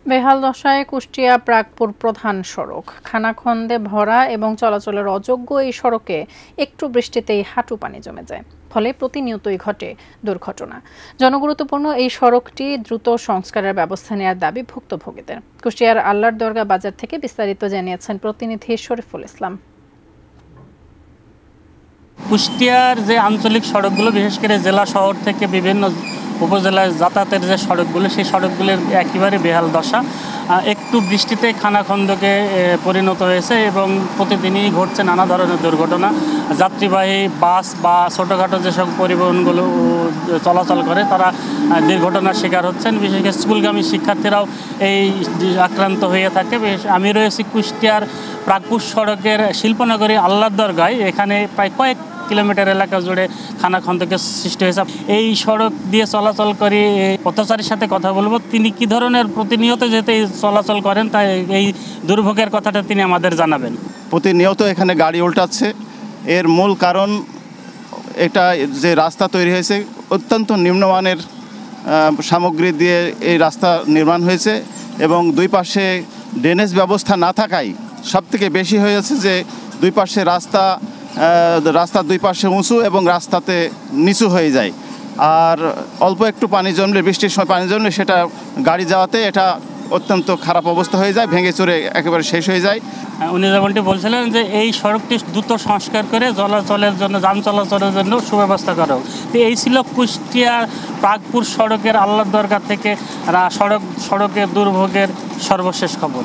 বেহাল দশায় কুষ্টিয়া প্রাগপুর প্রধান সড়ক, খানাখন্দে ভরা এবং চলাচলের অযোগ্য এই সড়কে একটু বৃষ্টিতেই হাঁটু পানি জমে যায়, ফলে প্রতিনিয়তই ঘটে দুর্ঘটনা। জনগুরুত্বপূর্ণ এই সড়কটি দ্রুত সংস্কারের ব্যবস্থা নেওয়ার দাবি ভুক্তভোগীদের। কুষ্টিয়ার আল্লার দরগা বাজার থেকে বিস্তারিত জানিয়েছেন প্রতিনিধি শরীফুল ইসলাম। কুষ্টিয়ার যে আঞ্চলিক সড়কগুলো, বিশেষ করে জেলা শহর থেকে বিভিন্ন উপজেলায় যাতায়াতের যে সড়কগুলো, সেই সড়কগুলোর একেবারে বেহাল দশা। একটু বৃষ্টিতে খানাখন্দকে পরিণত হয়েছে এবং প্রতিদিনই ঘটছে নানা ধরনের দুর্ঘটনা। যাত্রীবাহী বাস বা ছোটোখাটো যেসব পরিবহনগুলো চলাচল করে তারা দুর্ঘটনার শিকার হচ্ছেন। বিশেষ করে স্কুলগামী শিক্ষার্থীরাও এই আক্রান্ত হয়ে থাকে। আমি রয়েছি কুষ্টিয়ার প্রাগপুর সড়কের শিল্পনগরী আল্লার দরগায়। এখানে প্রায় কয়েক কিলোমিটার এলাকা জুড়ে খানাখন্দকের সৃষ্টি হয়েছে। এই সড়ক দিয়ে চলাচল করে পথচারীর সাথে কথা বলবো, তিনি কি ধরনের প্রতিনিয়ত যেতে চলাচল করেন, তাই এই দুর্ভোগের কথাটা তিনি আমাদের জানাবেন। প্রতিনিয়ত এখানে গাড়ি উল্টাচ্ছে। এর মূল কারণ এটা যে রাস্তা তৈরি হয়েছে অত্যন্ত নিম্নমানের সামগ্রী দিয়ে এই রাস্তা নির্মাণ হয়েছে এবং দুই পাশে ড্রেনেজ ব্যবস্থা না থাকায় সবথেকে বেশি হয়েছে যে দুই পাশে রাস্তার দুই পাশে উঁচু এবং রাস্তাতে নিচু হয়ে যায়। আর অল্প একটু পানি জমলে, বৃষ্টির সময় পানি জমলে সেটা গাড়ি যাওয়াতে এটা অত্যন্ত খারাপ অবস্থা হয়ে যায়, ভেঙে চুরে একেবারে শেষ হয়ে যায়। উনি যেমনটি বলছিলেন যে এই সড়কটি দ্রুত সংস্কার করে চলাচলের জন্য, যান চলাচলের জন্য সুব্যবস্থা করা হোক। তো এই ছিল কুষ্টিয়া প্রাগপুর সড়কের আল্লার দরগা থেকে সড়কের দুর্ভোগের সর্বশেষ খবর।